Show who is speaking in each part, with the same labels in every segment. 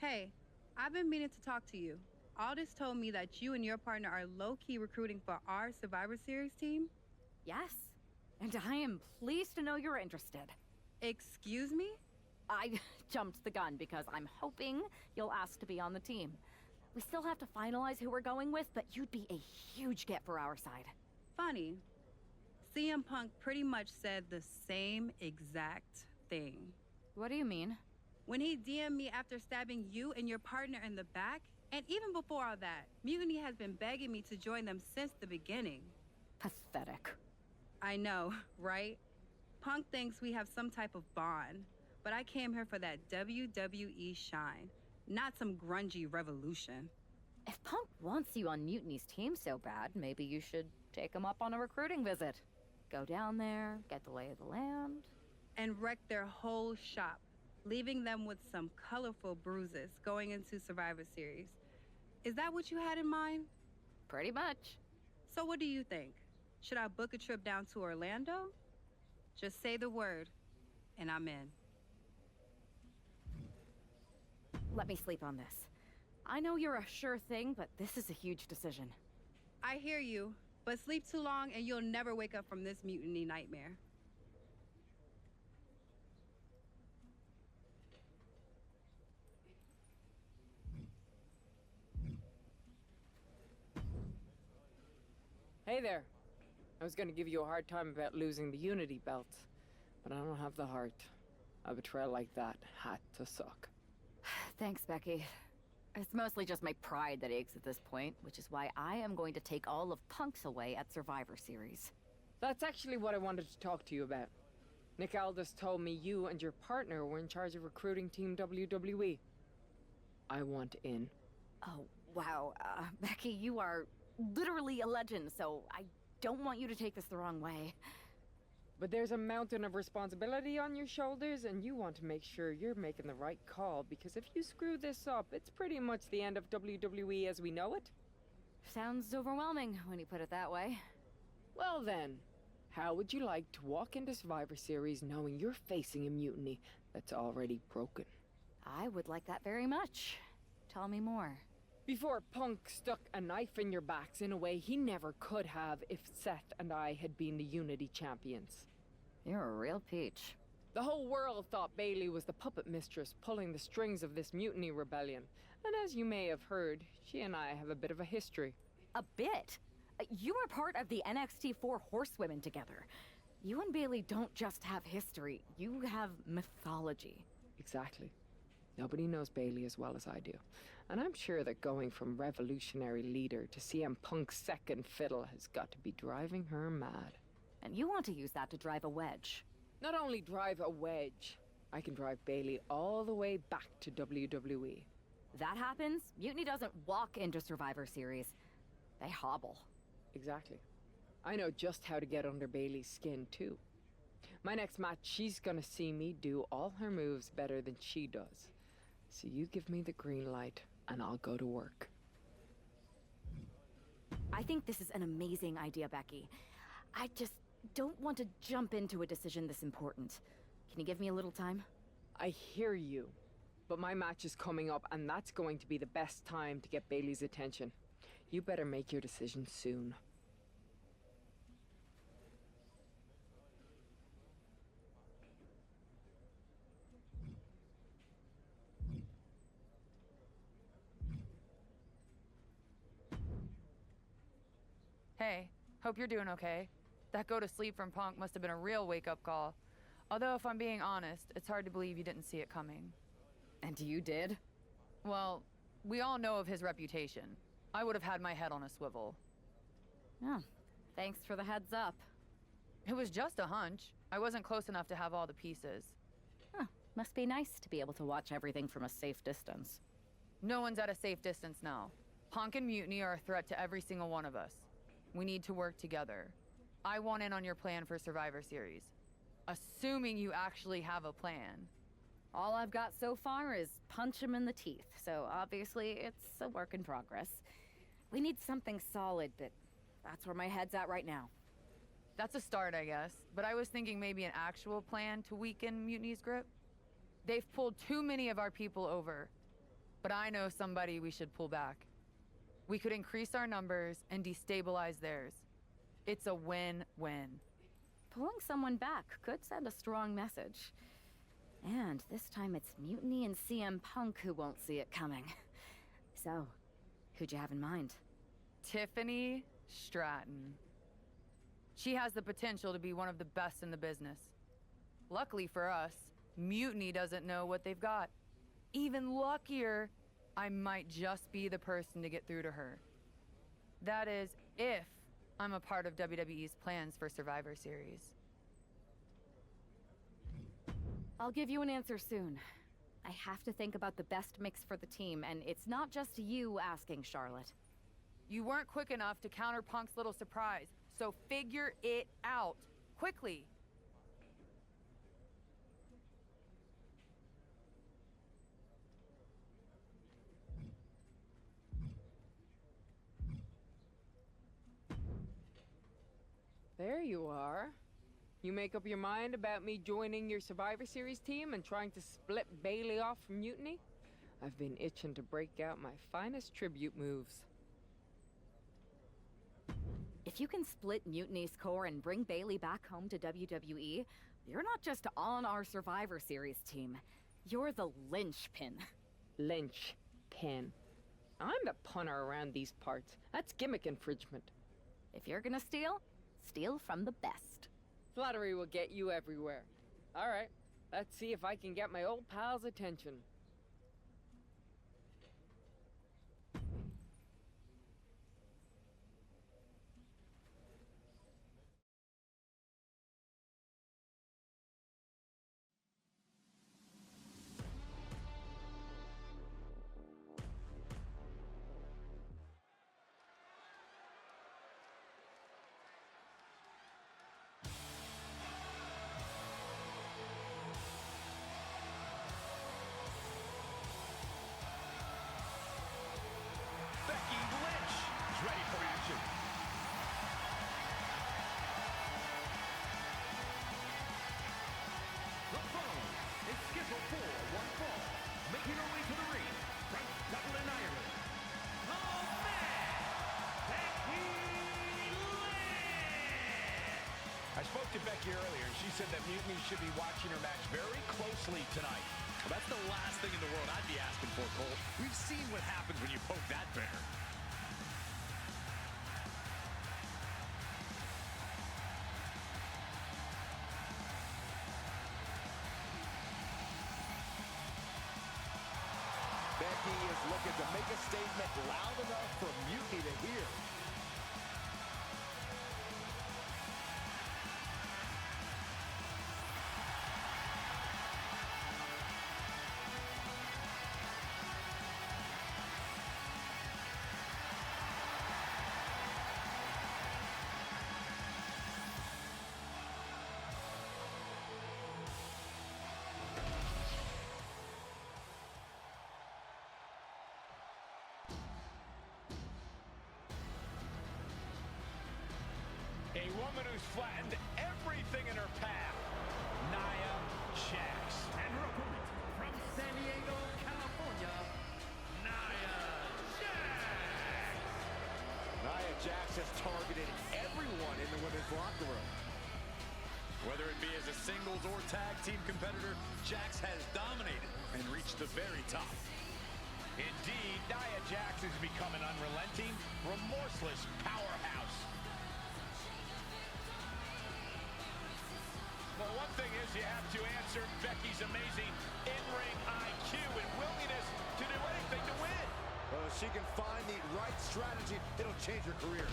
Speaker 1: Hey, I've been meaning to talk to you. Aldous told me that you and your partner are low-key recruiting for our Survivor Series team.
Speaker 2: Yes, and I am pleased to know you're interested.
Speaker 1: Excuse me?
Speaker 2: I jumped the gun because I'm hoping you'll ask to be on the team. We still have to finalize who we're going with, but you'd be a huge get for our side.
Speaker 1: Funny. CM Punk pretty much said the same exact thing.
Speaker 2: What do you mean?
Speaker 1: When he DM'd me after stabbing you and your partner in the back, and even before all that, Mutiny has been begging me to join them since the beginning.
Speaker 2: Pathetic.
Speaker 1: I know, right? Punk thinks we have some type of bond, but I came here for that WWE shine, not some grungy revolution.
Speaker 2: If Punk wants you on Mutiny's team so bad, maybe you should take him up on a recruiting visit. Go down there, get the lay of the land.
Speaker 1: And wreck their whole shop, leaving them with some colorful bruises going into Survivor Series. Is that what you had in mind?
Speaker 2: Pretty much.
Speaker 1: So what do you think? Should I book a trip down to Orlando? Just say the word, and I'm in.
Speaker 2: Let me sleep on this. I know you're a sure thing, but this is a huge decision.
Speaker 1: I hear you, but sleep too long and you'll never wake up from this mutiny nightmare.
Speaker 3: Hey there. I was gonna give you a hard time about losing the Unity belt, but I don't have the heart. A betrayal like that had to suck.
Speaker 2: Thanks, Becky. It's mostly just my pride that aches at this point, which is why I am going to take all of Punk's away at Survivor Series.
Speaker 3: That's actually what I wanted to talk to you about. Nick Aldis told me you and your partner were in charge of recruiting Team WWE. I want in.
Speaker 2: Oh, wow. Becky, you are literally a legend, so I don't want you to take this the wrong way.
Speaker 3: But there's a mountain of responsibility on your shoulders, and you want to make sure you're making the right call, because if you screw this up, it's pretty much the end of WWE as we know it.
Speaker 2: Sounds overwhelming when you put it that way.
Speaker 3: Well then, how would you like to walk into Survivor Series knowing you're facing a mutiny that's already broken?
Speaker 2: I would like that very much. Tell me more.
Speaker 3: Before Punk stuck a knife in your backs in a way he never could have if Seth and I had been the Unity champions.
Speaker 2: You're a real peach.
Speaker 3: The whole world thought Bailey was the puppet mistress pulling the strings of this mutiny rebellion. And as you may have heard, she and I have a bit of a history.
Speaker 2: A bit? You were part of the NXT 4 Horsewomen together. You and Bailey don't just have history, you have mythology.
Speaker 3: Exactly. Nobody knows Bailey as well as I do. And I'm sure that going from revolutionary leader to CM Punk's second fiddle has got to be driving her mad.
Speaker 2: And you want to use that to drive a wedge.
Speaker 3: Not only drive a wedge, I can drive Bailey all the way back to WWE.
Speaker 2: That happens, Mutiny doesn't walk into Survivor Series. They hobble.
Speaker 3: Exactly. I know just how to get under Bailey's skin, too. My next match, she's gonna see me do all her moves better than she does. So you give me the green light, and I'll go to work.
Speaker 2: I think this is an amazing idea, Becky. I just don't want to jump into a decision this important. Can you give me a little time?
Speaker 3: I hear you, but my match is coming up, and that's going to be the best time to get Bailey's attention. You better make your decision soon.
Speaker 4: Hey, hope you're doing okay. That go to sleep from Punk must have been a real wake-up call. Although, if I'm being honest, it's hard to believe you didn't see it coming.
Speaker 2: And you did?
Speaker 4: Well, we all know of his reputation. I would have had my head on a swivel.
Speaker 2: Oh, thanks for the heads up.
Speaker 4: It was just a hunch. I wasn't close enough to have all the pieces.
Speaker 2: Huh, must be nice to be able to watch everything from a safe distance.
Speaker 4: No one's at a safe distance now. Punk and Mutiny are a threat to every single one of us. We need to work together. I want in on your plan for Survivor Series. Assuming you actually have a plan.
Speaker 2: All I've got so far is punch him in the teeth, so obviously it's a work in progress. We need something solid, but that's where my head's at right now.
Speaker 4: That's a start, I guess. But I was thinking maybe an actual plan to weaken Mutiny's grip. They've pulled too many of our people over. but I know somebody we should pull back. We could increase our numbers and destabilize theirs. It's a win-win.
Speaker 2: Pulling someone back could send a strong message. And this time it's Mutiny and CM Punk who won't see it coming. So, who'd you have in mind?
Speaker 4: Tiffany Stratton. She has the potential to be one of the best in the business. Luckily for us, Mutiny doesn't know what they've got. Even luckier, I might just be the person to get through to her. That is, if I'm a part of WWE's plans for Survivor Series.
Speaker 2: I'll give you an answer soon. I have to think about the best mix for the team, and it's not just you asking, Charlotte.
Speaker 4: You weren't quick enough to counter Punk's little surprise, so figure it out, quickly.
Speaker 3: There you are. You make up your mind about me joining your Survivor Series team and trying to split Bailey off from Mutiny? I've been itching to break out my finest tribute moves.
Speaker 2: If you can split Mutiny's core and bring Bailey back home to WWE, you're not just on our Survivor Series team. You're the linchpin.
Speaker 3: Linchpin. I'm the punter around these parts. That's gimmick infringement.
Speaker 2: If you're gonna steal, steal from the best.
Speaker 3: Flattery will get you everywhere. All right, let's see if I can get my old pal's attention.
Speaker 5: Becky Lynch is ready for action. The phone is scheduled for one fall. Making her way to the ring from Dublin, Ireland. The man, Becky Lynch. I spoke to Becky earlier, and she said that Mutiny should be watching her match very closely tonight.
Speaker 6: Well, that's the last thing in the world I'd be asking for, Cole. We've seen what happens when you poke that bear.
Speaker 5: Becky is looking to make a statement loud enough for Mutiny to hear. A woman who's flattened everything in her path, Nia Jax.
Speaker 6: And her opponent from San Diego, California, Nia Jax.
Speaker 5: Nia Jax has targeted everyone in the women's locker room.
Speaker 6: Whether it be as a singles or tag team competitor, Jax has dominated and reached the very top.
Speaker 5: Indeed, Nia Jax has become an unrelenting, remorseless powerhouse. Well, one thing is you have to answer Becky's amazing in-ring IQ and willingness to do anything to win. She can find the right strategy. It'll change her career.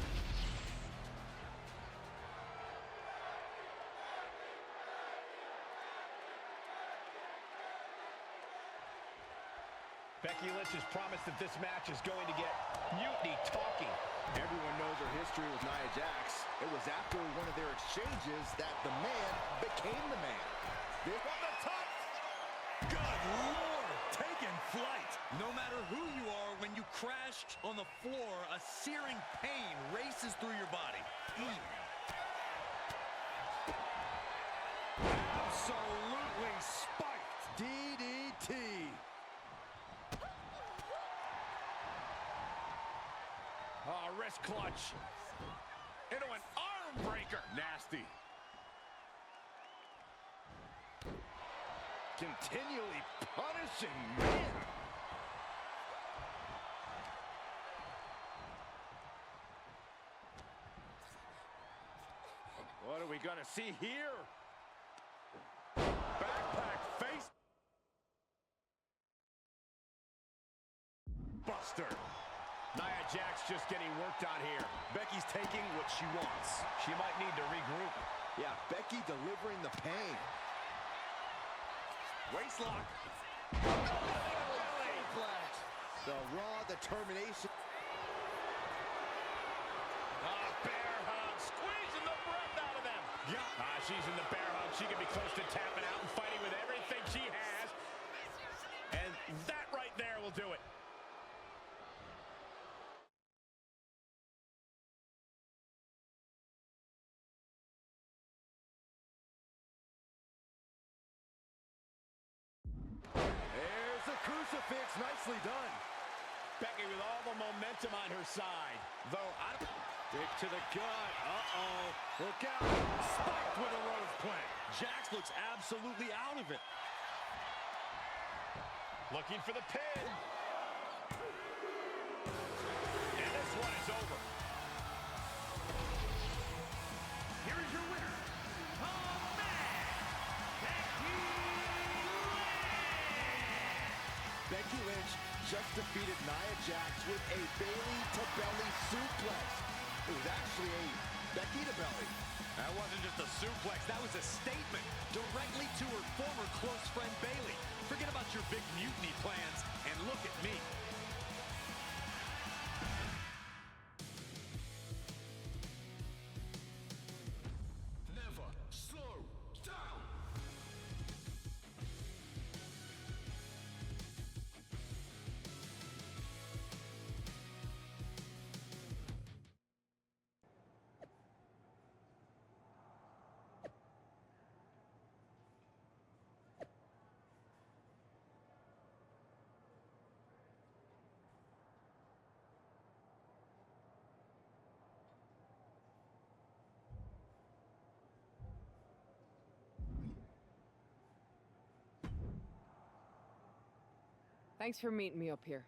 Speaker 5: Becky Lynch has promised that this match is going to get Mutiny talking.
Speaker 7: Everyone knows her history with Nia Jax. It was after one of their exchanges that the man became the man.
Speaker 5: This from the top.
Speaker 6: Good Lord, taking flight. No matter who you are, when you crash on the floor, a searing pain races through your body.
Speaker 5: Absolutely spiked.
Speaker 7: DDT.
Speaker 5: clutch into an arm breaker. Nasty. Continually punishing, man. What are we gonna see here? Backpack face buster. Nia Jax just getting worked on here.
Speaker 7: Becky's taking what she wants.
Speaker 5: She might need to regroup.
Speaker 7: Yeah, Becky delivering the pain.
Speaker 5: Waistlock.
Speaker 7: The raw determination.
Speaker 5: Bear hug, squeezing the breath out of them. Yeah. She's in the bear hug. She could be close to tapping out and fighting with everything she has. And that right there will do it.
Speaker 7: There's the crucifix. Nicely done.
Speaker 5: Becky with all the momentum on her side. Though I don't... Dick to the gut. Uh-oh. Look out. Spiked with a rose plant.
Speaker 6: Jax looks absolutely out of it.
Speaker 5: Looking for the pin. And this one is over.
Speaker 6: Here is your winner, the man,
Speaker 7: Becky Lynch just defeated Nia Jax with a Bayley-to-belly suplex. It was actually a Becky-to-belly.
Speaker 6: That wasn't just a suplex, that was a statement directly to her former close friend Bayley. Forget about your big mutiny plans and look at me.
Speaker 8: Never slow down.
Speaker 3: Thanks for meeting me up here.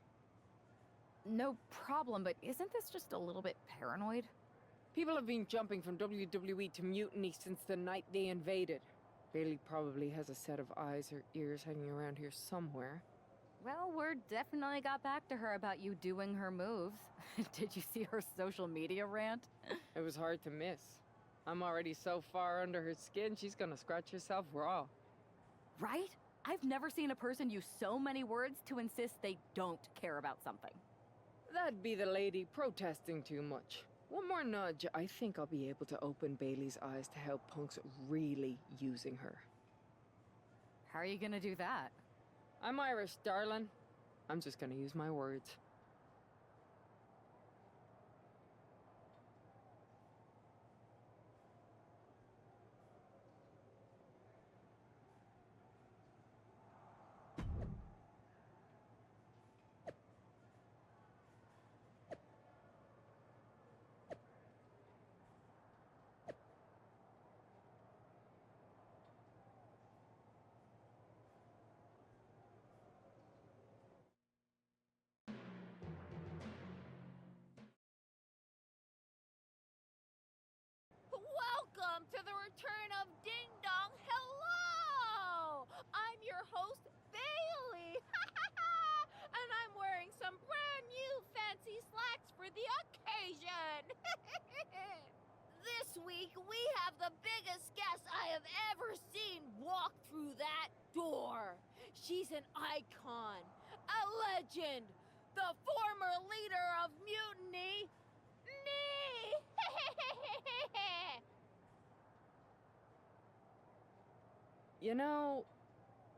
Speaker 2: No problem, but isn't this just a little bit paranoid?
Speaker 3: People have been jumping from WWE to Mutiny since the night they invaded. Bayley probably has a set of eyes or ears hanging around here somewhere.
Speaker 2: Well, word definitely got back to her about you doing her moves. Did you see her social media rant?
Speaker 3: It was hard to miss. I'm already so far under her skin, she's gonna scratch herself raw.
Speaker 2: Right? I've never seen a person use so many words to insist they don't care about something.
Speaker 3: That'd be the lady protesting too much. One more nudge, I think I'll be able to open Bayley's eyes to how Punk's really using her.
Speaker 2: How are you gonna do that?
Speaker 3: I'm Irish, darling. I'm just gonna use my words.
Speaker 9: Welcome to the return of Ding Dong. Hello! I'm your host, Bayley. And I'm wearing some brand new fancy slacks for the occasion. This week, we have the biggest guest I have ever seen walk through that door. She's an icon, a legend, the former leader of Mutiny, Nia.
Speaker 3: You know,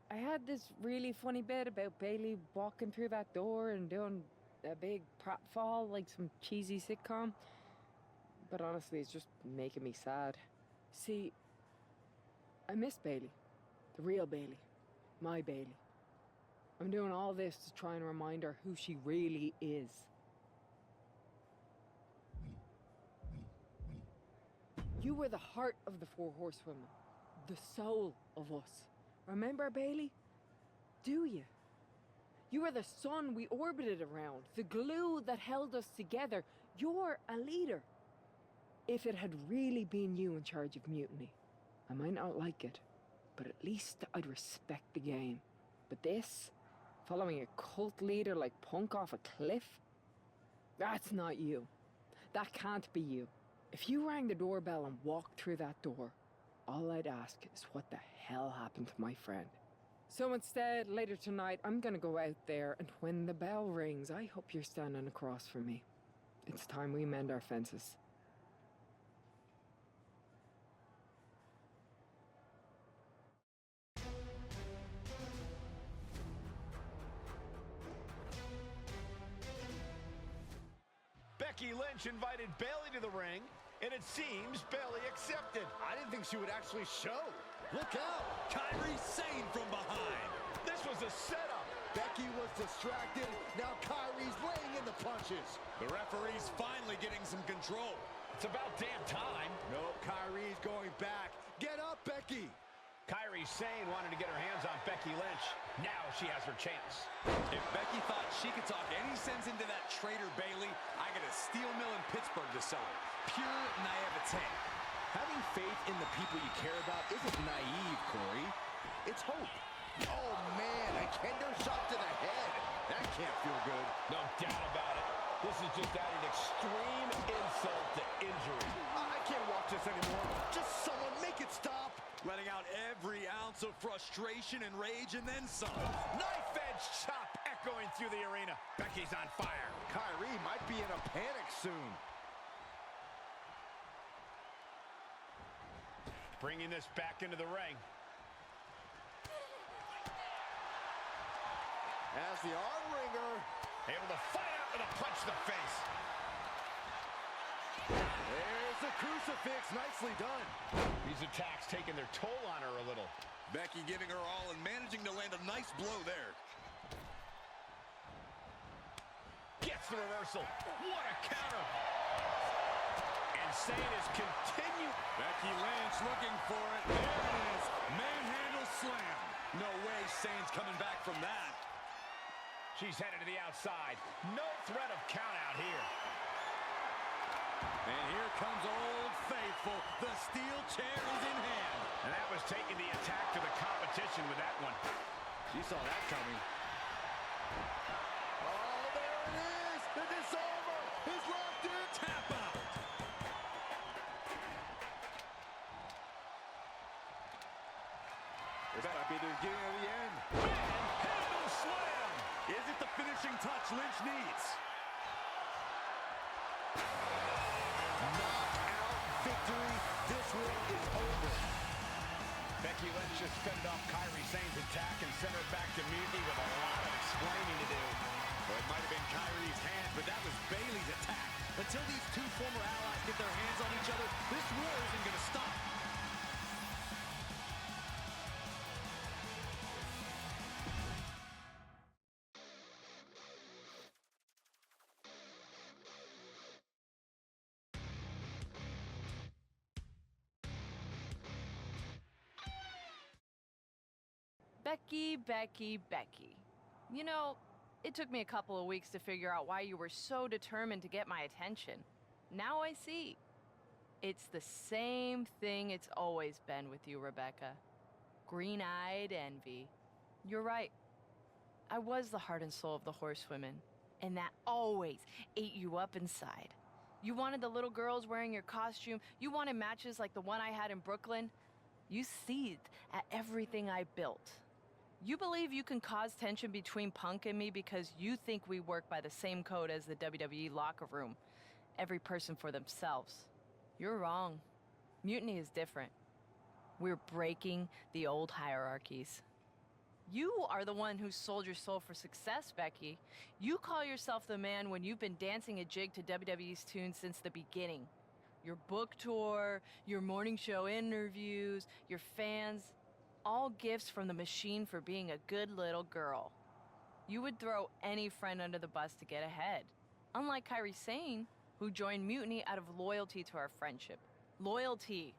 Speaker 3: I had this really funny bit about Bayley walking through that door and doing a big pratfall like some cheesy sitcom. But honestly, it's just making me sad. See, I miss Bayley. The real Bayley. My Bayley. I'm doing all this to try and remind her who she really is. You were the heart of the Four Horsewomen. The soul of us. Remember, Bailey? Do you? You were the sun we orbited around, the glue that held us together. You're a leader. If it had really been you in charge of Mutiny, I might not like it, but at least I'd respect the game. But this, following a cult leader like Punk off a cliff? That's not you. That can't be you. If you rang the doorbell and walked through that door, all I'd ask is what the hell happened to my friend. So instead, later tonight, I'm gonna go out there, and when the bell rings, I hope you're standing across from me. It's time we mend our fences.
Speaker 5: Becky Lynch invited Bayley to the ring, and it seems Bayley accepted.
Speaker 7: I didn't think she would actually show. Look out!
Speaker 6: Kairi Sane from behind.
Speaker 5: This was a setup.
Speaker 7: Becky was distracted. Now Kairi's laying in the punches.
Speaker 6: The referee's finally getting some control.
Speaker 5: It's about damn time.
Speaker 7: Nope, Kairi's going back. Get up, Becky.
Speaker 5: Kairi Sane wanted to get her hands on Becky Lynch. Now she has her chance.
Speaker 6: If Becky thought she could talk any sense into that traitor Bayley, I got a steel mill in Pittsburgh to sell her. Pure naivete.
Speaker 7: Having faith in the people you care about isn't naive, Corey. It's hope. Oh, man, a kendo shot to the head. That can't feel good.
Speaker 5: No doubt about it. This is just adding extreme insult to injury.
Speaker 7: I can't watch this anymore. Just someone make it stop.
Speaker 6: Letting out every ounce of frustration and rage and then some.
Speaker 5: Knife edge chop echoing through the arena. Becky's on fire.
Speaker 7: Kairi might be in a panic soon.
Speaker 5: Bringing this back into the ring.
Speaker 7: As the arm wringer.
Speaker 5: Able to fight out with a punch to the face.
Speaker 7: There's the crucifix. Nicely done.
Speaker 5: These attacks taking their toll on her a little.
Speaker 6: Becky giving her all and managing to land a nice blow there.
Speaker 5: Gets the reversal. What a counter. And Sane is continuing.
Speaker 6: Becky Lynch looking for it. There it is. Manhandle slam. No way Sane's coming back from that.
Speaker 5: She's headed to the outside. No threat of count out here.
Speaker 6: And here comes Old Faithful. The steel chair is in hand.
Speaker 5: And that was taking the attack to the competition with that one.
Speaker 7: She saw that coming. Oh, there it is. The disarmer is locked in.
Speaker 6: Tap out.
Speaker 7: This might be the beginning of the end.
Speaker 5: Manhandle slam.
Speaker 6: Is it the finishing touch Lynch needs?
Speaker 7: Knockout victory. This one is over.
Speaker 5: Becky Lynch just fended off Kairi Sane's attack and sent her back to Mutiny with a lot of explaining to do.
Speaker 6: Well, it might have been Kairi's hands, but that was Bayley's attack. Until these two former allies get their hands on each other, this war isn't going to stop.
Speaker 4: Becky, Becky, Becky. You know, it took me a couple of weeks to figure out why you were so determined to get my attention. Now I see. It's the same thing it's always been with you, Rebecca. Green-eyed envy. You're right. I was the heart and soul of the Horsewomen, and that always ate you up inside. You wanted the little girls wearing your costume. You wanted matches like the one I had in Brooklyn. You seethed at everything I built. You believe you can cause tension between Punk and me because you think we work by the same code as the WWE locker room. Every person for themselves. You're wrong. Mutiny is different. We're breaking the old hierarchies. You are the one who sold your soul for success, Becky. You call yourself the man when you've been dancing a jig to WWE's tune since the beginning. Your book tour, your morning show interviews, your fans, all gifts from the machine for being a good little girl. You would throw any friend under the bus to get ahead. Unlike Kairi Sane, who joined Mutiny out of loyalty to our friendship.
Speaker 10: loyalty,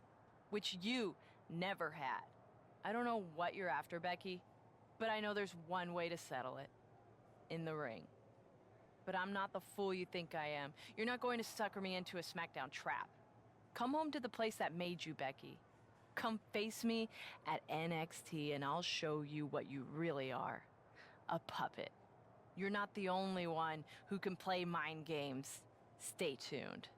Speaker 10: which you never had. I don't know what you're after, Becky, but I know there's one way to settle it. In the ring. But I'm not the fool you think I am. You're not going to sucker me into a SmackDown trap. Come home to the place that made you, Becky. Come face me at NXT and I'll show you what you really are. A puppet. You're not the only one who can play mind games. Stay tuned.